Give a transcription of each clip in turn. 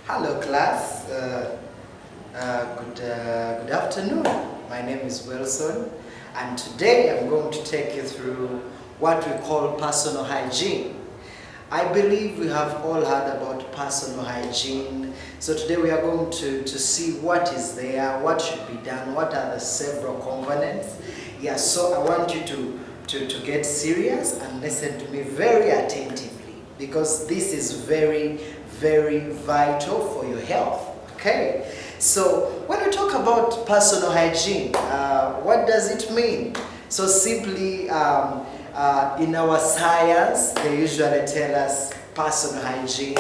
Hello class, good afternoon. My name is Wilson and today I'm going to take you through what we call personal hygiene. I believe we have all heard about personal hygiene. So today we are going to see what is there, what should be done, what are the several components. Yeah, so I want you to get serious and listen to me very attentively because this is very vital for your health. Okay, so when we talk about personal hygiene, what does it mean? So simply, in our science, they usually tell us personal hygiene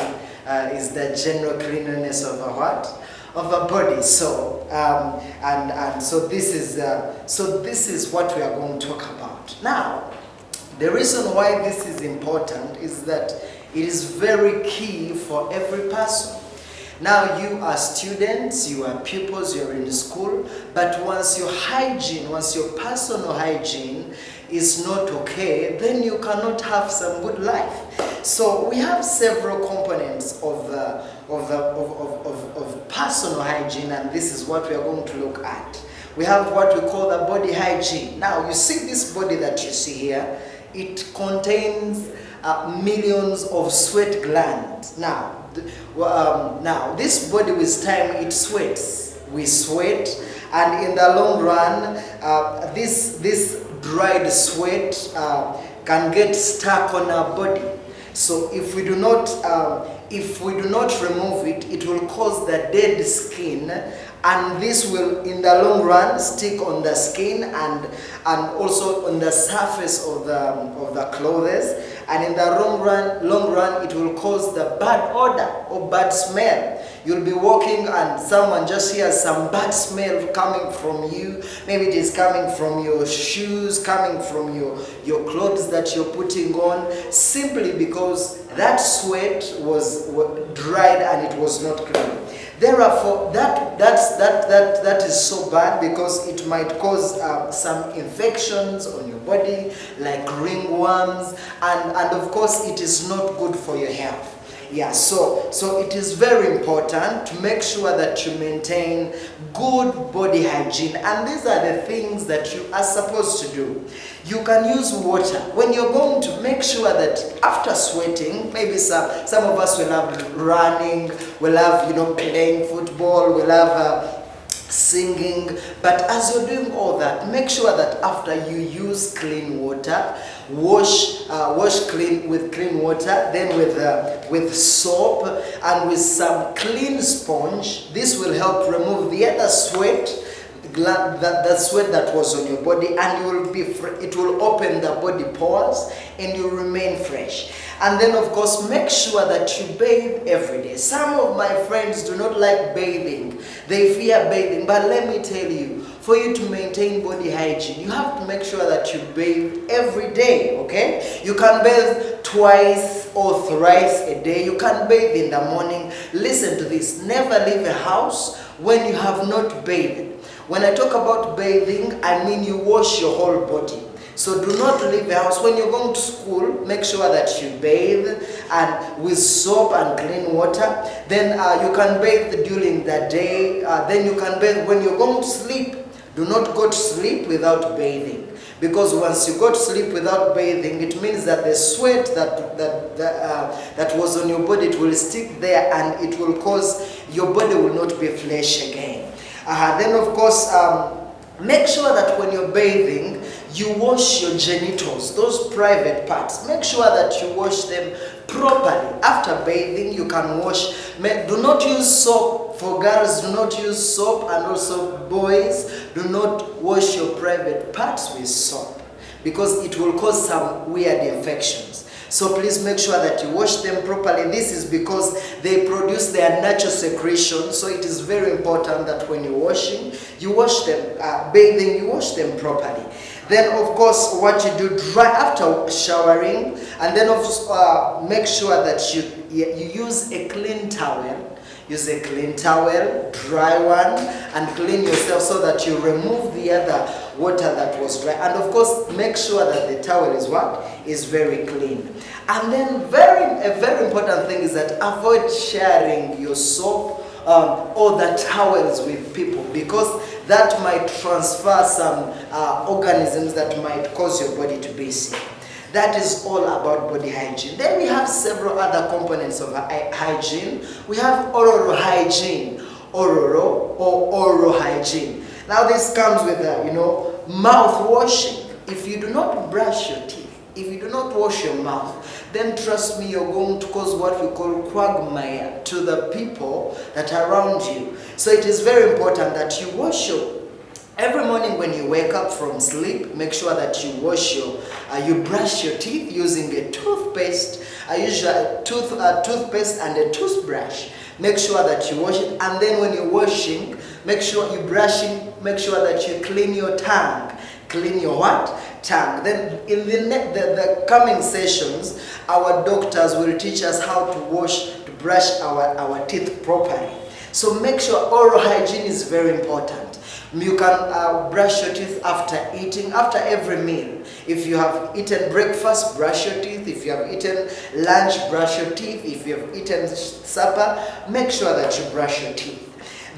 is the general cleanliness of a what? Of a body. So and so this is what we are going to talk about now. The reason why this is important is that it is very key for every person. Now you are students, you are pupils, you're in school, but once your personal hygiene is not okay, then you cannot have some good life. So we have several components of personal hygiene, and this is what we are going to look at. We have what we call the body hygiene. Now you see this body that you see here, it contains millions of sweat glands. Now this body with time it sweats. We sweat, and in the long run, this dried sweat can get stuck on our body. So if we do not remove it, it will cause the dead skin, and this will in the long run stick on the skin and also on the surface of the clothes, and in the long run it will cause the bad odor or bad smell. You'll be walking and someone just hears some bad smell coming from you. Maybe it is coming from your shoes, coming from your clothes that you're putting on, simply because that sweat was dried and it was not clean. Therefore, that is so bad because it might cause some infections on your body, like ringworms, and of course it is not good for your health. Yeah, so it is very important to make sure that you maintain good body hygiene, and these are the things that you are supposed to do. You can use water when you're going to make sure that after sweating, maybe some of us will have running, will have playing football, will have singing, but as you're doing all that, make sure that after you use clean water, wash clean with clean water, then with soap and with some clean sponge. This will help remove the other sweat, the sweat that was on your body, and it will open the body pores and you remain fresh. And then of course make sure that you bathe every day. Some of my friends do not like bathing, they fear bathing, but let me tell you, for you to maintain body hygiene, you have to make sure that you bathe every day. Okay, you can bathe twice or thrice a day. You can bathe in the morning. Listen to this, never leave a house when you have not bathed. When I talk about bathing, I mean you wash your whole body. So do not leave the house. When you're going to school, make sure that you bathe and with soap and clean water. Then you can bathe during the day. Then you can bathe when you're going to sleep. Do not go to sleep without bathing, because once you go to sleep without bathing, it means that the sweat that was on your body, it will stick there and it will cause your body will not be fresh again. Then of course, make sure that when you're bathing, you wash your genitals, those private parts. Make sure that you wash them properly. After bathing, you can wash. Do not use soap. For girls, do not use soap, and also boys, do not wash your private parts with soap, because it will cause some weird infections. So please make sure that you wash them properly. This is because they produce their natural secretion. So it is very important that when you're washing, you wash them, bathing, you wash them properly. Then of course what you do dry after showering, and then make sure that you use a clean towel. Use a clean towel, dry one, and clean yourself so that you remove the other water that was dry. And of course, make sure that the towel is very clean. And then a very important thing is that avoid sharing your soap all the towels with people, because that might transfer some organisms that might cause your body to be sick. That is all about body hygiene. Then we have several other components of hygiene. We have oral hygiene, oral or oral hygiene. Now this comes with mouth washing. If you do not brush your teeth, if you do not wash your mouth, then trust me, you're going to cause what we call quagmire to the people that are around you. So it is very important that you wash every morning when you wake up from sleep. Make sure that you wash you brush your teeth using a toothpaste, toothpaste and a toothbrush. Make sure that you wash it, and then when you're washing, make sure you're brushing, make sure that you clean your tongue. Clean your what? Tongue. Then in the coming sessions, our doctors will teach us how to brush our teeth properly. So make sure oral hygiene is very important. You can brush your teeth after eating, after every meal. If you have eaten breakfast, brush your teeth. If you have eaten lunch, brush your teeth. If you have eaten supper, make sure that you brush your teeth.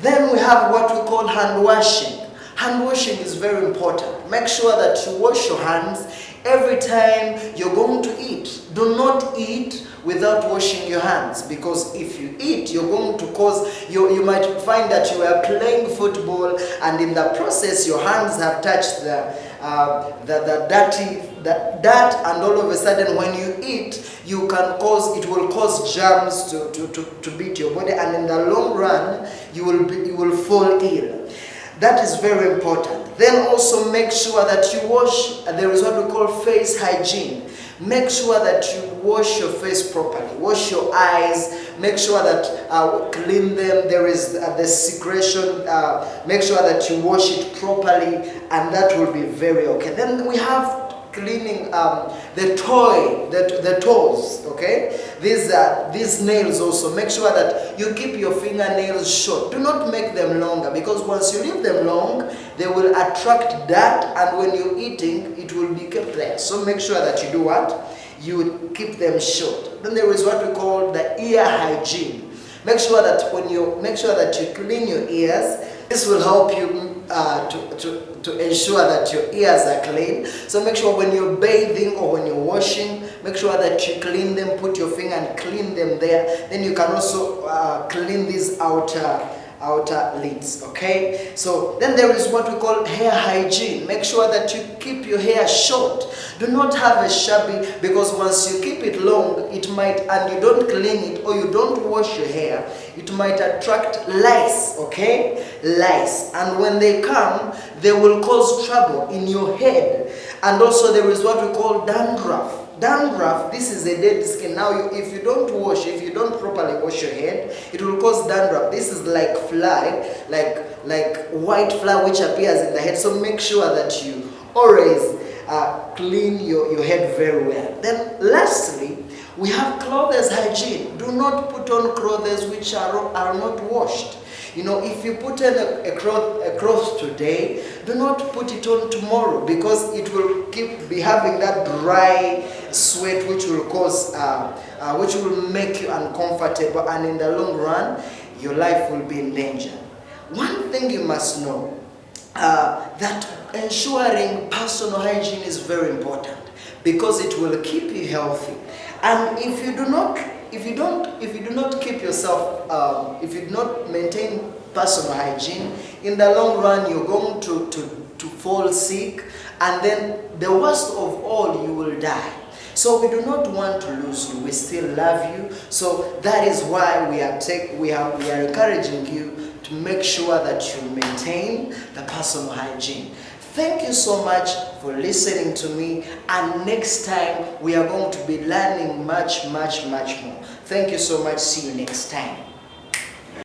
Then we have what we call hand washing. Hand washing is very important. Make sure that you wash your hands every time you're going to eat. Do not eat without washing your hands, because if you eat, you're going to cause, you might find that you are playing football, and in the process your hands have touched the dirt, and all of a sudden when you eat, it will cause germs to beat your body, and in the long run you will fall ill. That is very important. Then also make sure that you wash. There is what we call face hygiene. Make sure that you wash your face properly. Wash your eyes. Make sure that clean them. There is the secretion. Make sure that you wash it properly, and that will be very okay. Then we have cleaning the toes. Okay, these nails also. Make sure that you keep your fingernails short. Do not make them longer, because once you leave them long, they will attract dirt, and when you're eating, it will be kept there. So make sure that you do what? You keep them short. Then there is what we call the ear hygiene. Make sure that you clean your ears. This will help you to ensure that your ears are clean. So make sure when you're bathing or when you're washing, make sure that you clean them. Put your finger and clean them there. Then you can also clean these outer lids. Okay, so then there is what we call hair hygiene. Make sure that you keep your hair short. Do not have a shabby, because once you keep it long, it might, and you don't clean it or you don't wash your hair, it might attract lice. Okay, lice, and when they come, they will cause trouble in your head. And also there is what we call dandruff. Dandruff, this is a dead skin. Now, if you don't properly wash your head, it will cause dandruff. This is like fly, like white fly which appears in the head. So make sure that you always clean your head very well. Then lastly, we have clothes hygiene. Do not put on clothes which are not washed. If you put on a cloth today, do not put it on tomorrow, because it will be having that dry sweat, which will which will make you uncomfortable, and in the long run, your life will be in danger. One thing you must know, that ensuring personal hygiene is very important, because it will keep you healthy. And if you do not keep yourself, if you do not maintain personal hygiene, in the long run you're going to fall sick, and then the worst of all, you will die. So we do not want to lose you. We still love you. So that is why we are encouraging you to make sure that you maintain the personal hygiene. Thank you so much for listening to me, and next time we are going to be learning much more. Thank you so much. See you next time.